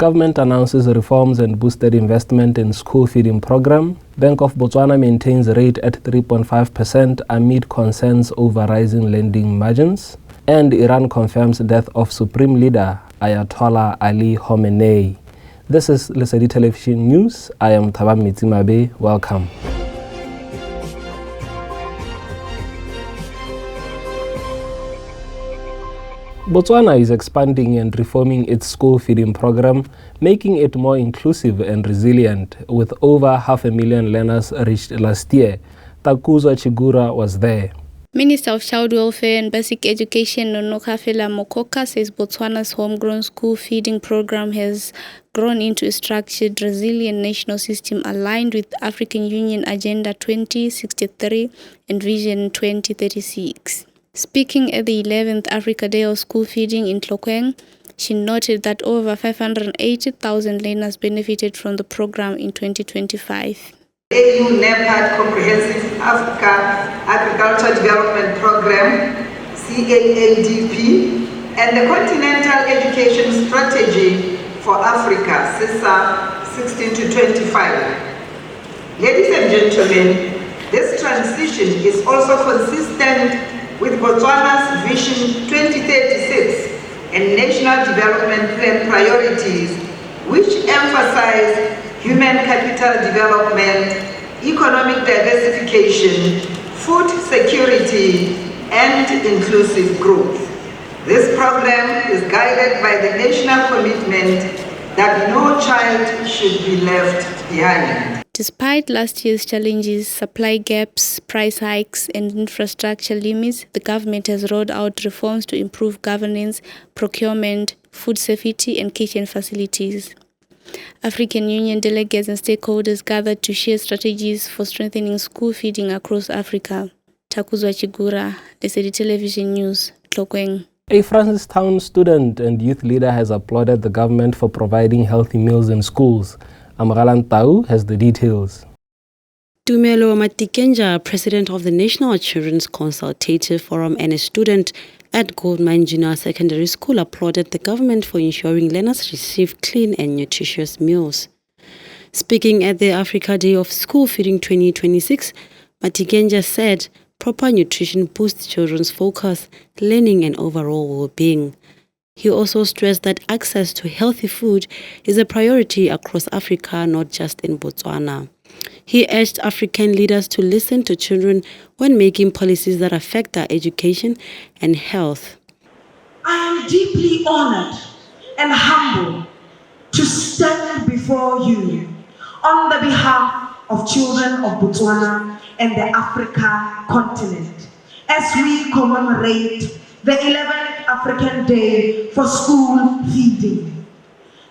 Government announces reforms and boosted investment in school feeding program. Bank of Botswana maintains rate at 3.5% amid concerns over rising lending margins. And Iran confirms death of Supreme Leader Ayatollah Ali Khamenei. This is Lesedi Television News. I am Thabang Mitsimabe. Welcome. Botswana is expanding and reforming its school feeding program, making it more inclusive and resilient. With over 500,000 learners reached last year, Takuzwa Chigura was there. Minister of Child Welfare and Basic Education Nonokafela Mokoka says Botswana's homegrown school feeding program has grown into a structured, resilient national system aligned with African Union Agenda 2063 and Vision 2036. Speaking at the 11th Africa Day of School Feeding in Tlokweng, she noted that over 580,000 learners benefited from the program in 2025. AU NEPAD Comprehensive Africa Agriculture Development Program, CAADP, and the Continental Education Strategy for Africa, CISA 16 to 25. Ladies and gentlemen, this transition is also consistent with Botswana's Vision 2036 and National Development Plan priorities, which emphasize human capital development, economic diversification, food security, and inclusive growth. This program is guided by the national commitment that no child should be left behind. Despite last year's challenges, supply gaps, price hikes, and infrastructure limits, the government has rolled out reforms to improve governance, procurement, food safety, and kitchen facilities. African Union delegates and stakeholders gathered to share strategies for strengthening school feeding across Africa. Takuzwa Chigura, Lesedi Television News, Tlokweng. A Francistown student and youth leader has applauded the government for providing healthy meals in schools. Amgalan Tau has the details. Tumelo Matikenja, president of the National Children's Consultative Forum and a student at Goldmine Junior Secondary School, applauded the government for ensuring learners receive clean and nutritious meals. Speaking at the Africa Day of School Feeding 2026, Matikenja said proper nutrition boosts children's focus, learning, and overall well-being. He also stressed that access to healthy food is a priority across Africa, not just in Botswana. He urged African leaders to listen to children when making policies that affect their education and health. I am deeply honored and humbled to stand before you on the behalf of children of Botswana and the Africa continent as we commemorate the 11th African Day for School Feeding.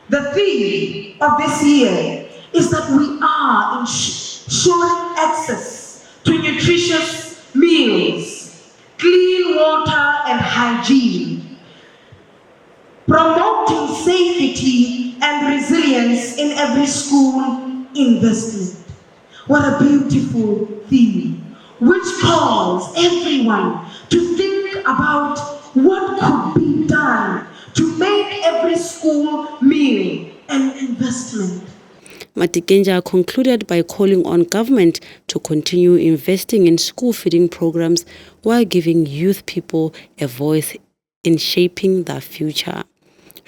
The theme of this year is that we are ensuring access to nutritious meals, clean water and hygiene, promoting safety and resilience in every school investment. What a beautiful theme, which calls everyone to think about what could be done to make every school meal an investment. Matikenja concluded by calling on government to continue investing in school feeding programs while giving youth people a voice in shaping their future.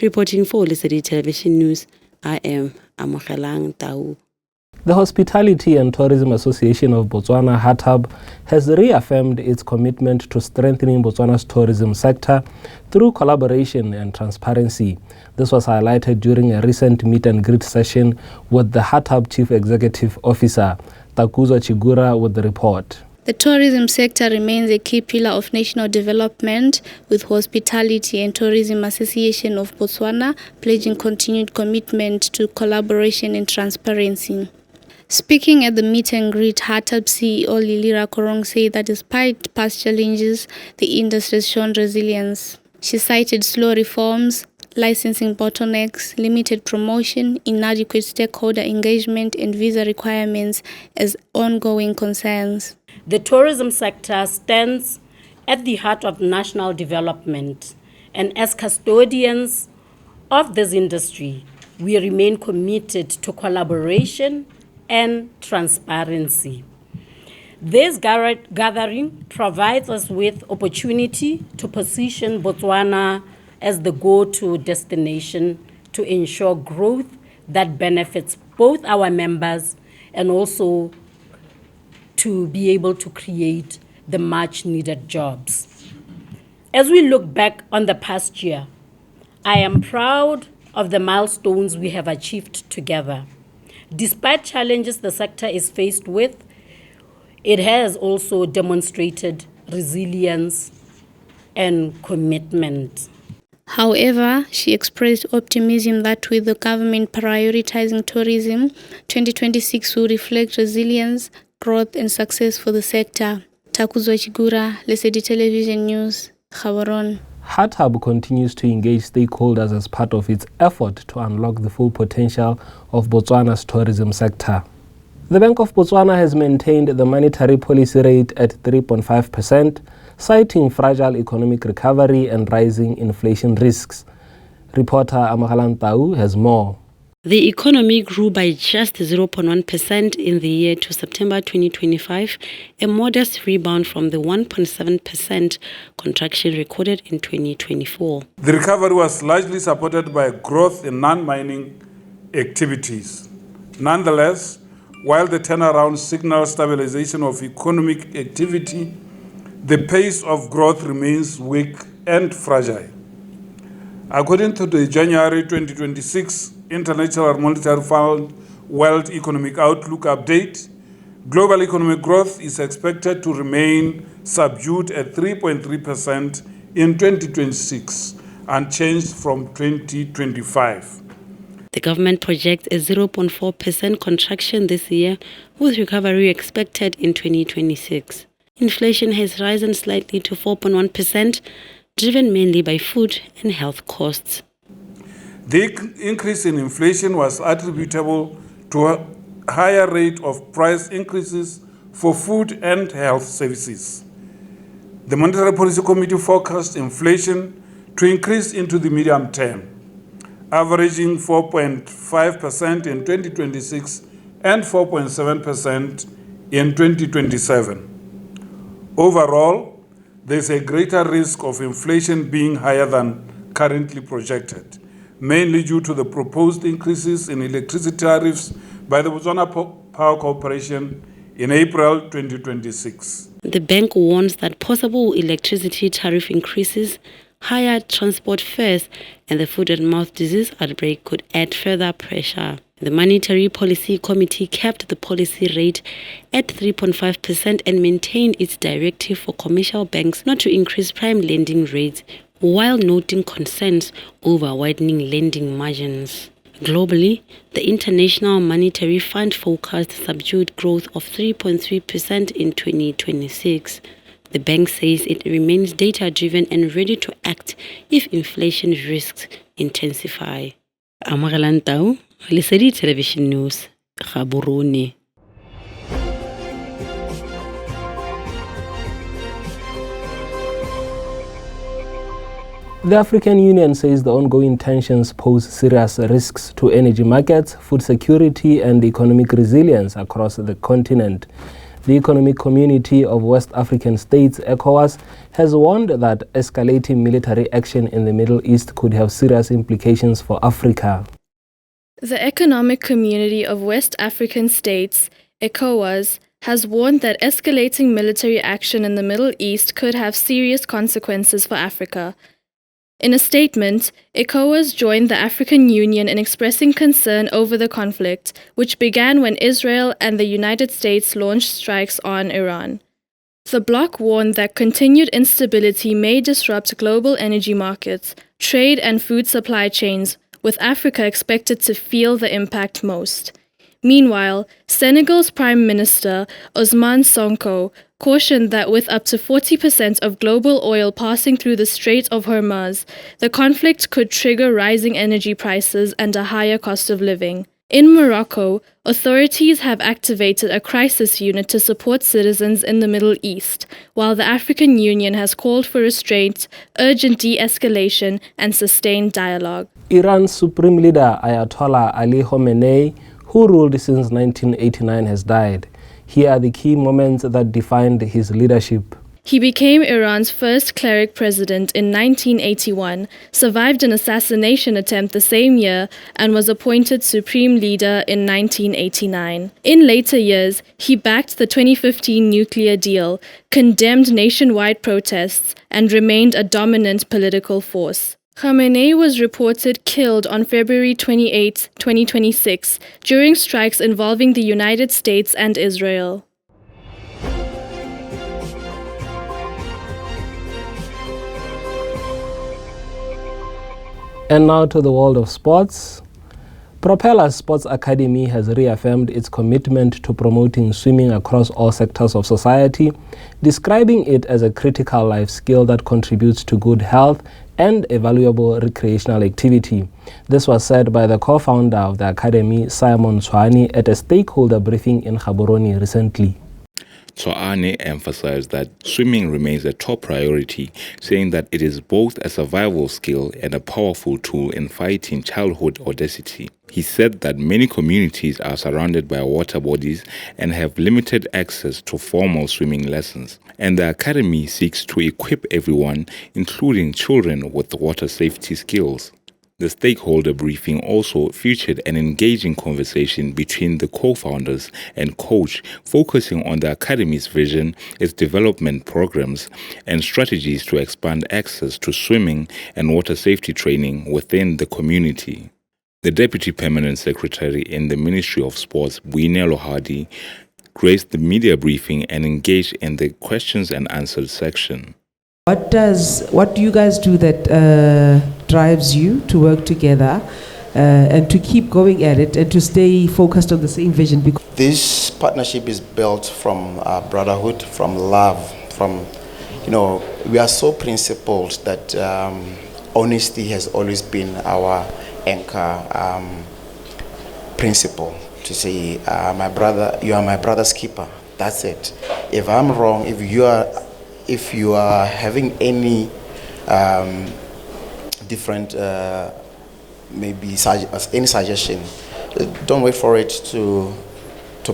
Reporting for Lesedi Television News, I am Amogelang Tau. The Hospitality and Tourism Association of Botswana, HATAB, has reaffirmed its commitment to strengthening Botswana's tourism sector through collaboration and transparency. This was highlighted during a recent meet and greet session with the HATAB Chief Executive Officer, Takuzwa Chigura, with the report. The tourism sector remains a key pillar of national development, with Hospitality and Tourism Association of Botswana pledging continued commitment to collaboration and transparency. Speaking at the meet and greet, HATAB CEO Lilira Korong said that despite past challenges, the industry has shown resilience. She cited slow reforms, licensing bottlenecks, limited promotion, inadequate stakeholder engagement, and visa requirements as ongoing concerns. The tourism sector stands at the heart of national development, and as custodians of this industry, we remain committed to collaboration and transparency. This gathering provides us with opportunity to position Botswana as the go-to destination to ensure growth that benefits both our members and also to be able to create the much-needed jobs. As we look back on the past year, I am proud of the milestones we have achieved together. Despite challenges the sector is faced with, it has also demonstrated resilience and commitment. However, she expressed optimism that with the government prioritizing tourism, 2026 will reflect resilience, growth and success for the sector. Takuzwa Chigura, Lesedi Television News, Gaborone. HATHAB continues to engage stakeholders as part of its effort to unlock the full potential of Botswana's tourism sector. The Bank of Botswana has maintained the monetary policy rate at 3.5%, citing fragile economic recovery and rising inflation risks. Reporter Amagalan Tau has more. The economy grew by just 0.1% in the year to September 2025, a modest rebound from the 1.7% contraction recorded in 2024. The recovery was largely supported by growth in non-mining activities. Nonetheless, while the turnaround signals stabilization of economic activity, the pace of growth remains weak and fragile. According to the January 2026 International Monetary Fund World Economic Outlook Update, global economic growth is expected to remain subdued at 3.3% in 2026, unchanged from 2025. The government projects a 0.4% contraction this year, with recovery expected in 2026. Inflation has risen slightly to 4.1%, driven mainly by food and health costs. The increase in inflation was attributable to a higher rate of price increases for food and health services. The Monetary Policy Committee forecast inflation to increase into the medium term, averaging 4.5% in 2026 and 4.7% in 2027. Overall, there is a greater risk of inflation being higher than currently projected, mainly due to the proposed increases in electricity tariffs by the Botswana Power Corporation in April 2026. The bank warns that possible electricity tariff increases, higher transport fares, and the foot and mouth disease outbreak could add further pressure. The Monetary Policy Committee kept the policy rate at 3.5% and maintained its directive for commercial banks not to increase prime lending rates, while noting concerns over widening lending margins. Globally, the International Monetary Fund forecast subdued growth of 3.3% in 2026. The bank says it remains data-driven and ready to act if inflation risks intensify. Amagalan Tau, Lesedi Television News, Gaborone. The African Union says the ongoing tensions pose serious risks to energy markets, food security and economic resilience across the continent. The Economic Community of West African States, ECOWAS, has warned that escalating military action in the Middle East could have serious implications for Africa. The Economic Community of West African States, ECOWAS, has warned that escalating military action in the Middle East could have serious consequences for Africa. In a statement, ECOWAS joined the African Union in expressing concern over the conflict, which began when Israel and the United States launched strikes on Iran. The bloc warned that continued instability may disrupt global energy markets, trade and food supply chains, with Africa expected to feel the impact most. Meanwhile, Senegal's Prime Minister, Ousmane Sonko, cautioned that with up to 40% of global oil passing through the Strait of Hormuz, the conflict could trigger rising energy prices and a higher cost of living. In Morocco, authorities have activated a crisis unit to support citizens in the Middle East, while the African Union has called for restraint, urgent de-escalation, and sustained dialogue. Iran's supreme leader Ayatollah Ali Khamenei, who ruled since 1989, has died. Here are the key moments that defined his leadership. He became Iran's first cleric president in 1981, survived an assassination attempt the same year, and was appointed supreme leader in 1989. In later years, he backed the 2015 nuclear deal, condemned nationwide protests, and remained a dominant political force. Khamenei was reported killed on February 28, 2026, during strikes involving the United States and Israel. And now to the world of sports. Propeller Sports Academy has reaffirmed its commitment to promoting swimming across all sectors of society, describing it as a critical life skill that contributes to good health and a valuable recreational activity. This was said by the co-founder of the academy, Simon Tshwane, at a stakeholder briefing in Gaborone recently. Tshwane emphasized that swimming remains a top priority, saying that it is both a survival skill and a powerful tool in fighting childhood obesity. He said that many communities are surrounded by water bodies and have limited access to formal swimming lessons, and the academy seeks to equip everyone, including children, with water safety skills. The stakeholder briefing also featured an engaging conversation between the co-founders and coach, focusing on the academy's vision, its development programs, and strategies to expand access to swimming and water safety training within the community. The Deputy Permanent Secretary in the Ministry of Sports, Boinelo Hardy, graced the media briefing and engaged in the questions and answers section. What do you guys do that drives you to work together and to keep going at it and to stay focused on the same vision? This partnership is built from brotherhood, from love, from, we are so principled that honesty has always been our anchor principle. To say, my brother, you are my brother's keeper. That's it. If I'm wrong, if you are having any different, maybe any suggestion, don't wait for it to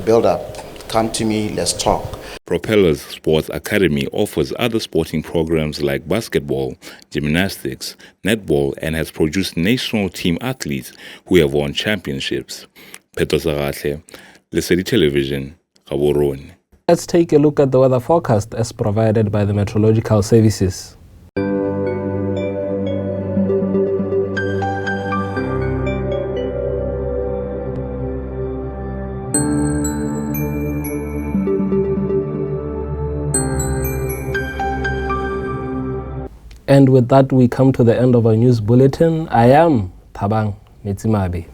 build up. Come to me, let's talk. Propeller's Sports Academy offers other sporting programs like basketball, gymnastics, netball, and has produced national team athletes who have won championships. Petro Saratle, Lesedi Television, Gaborone. Let's take a look at the weather forecast as provided by the Meteorological Services. And with that, we come to the end of our news bulletin. I am Thabang Mitsimabe.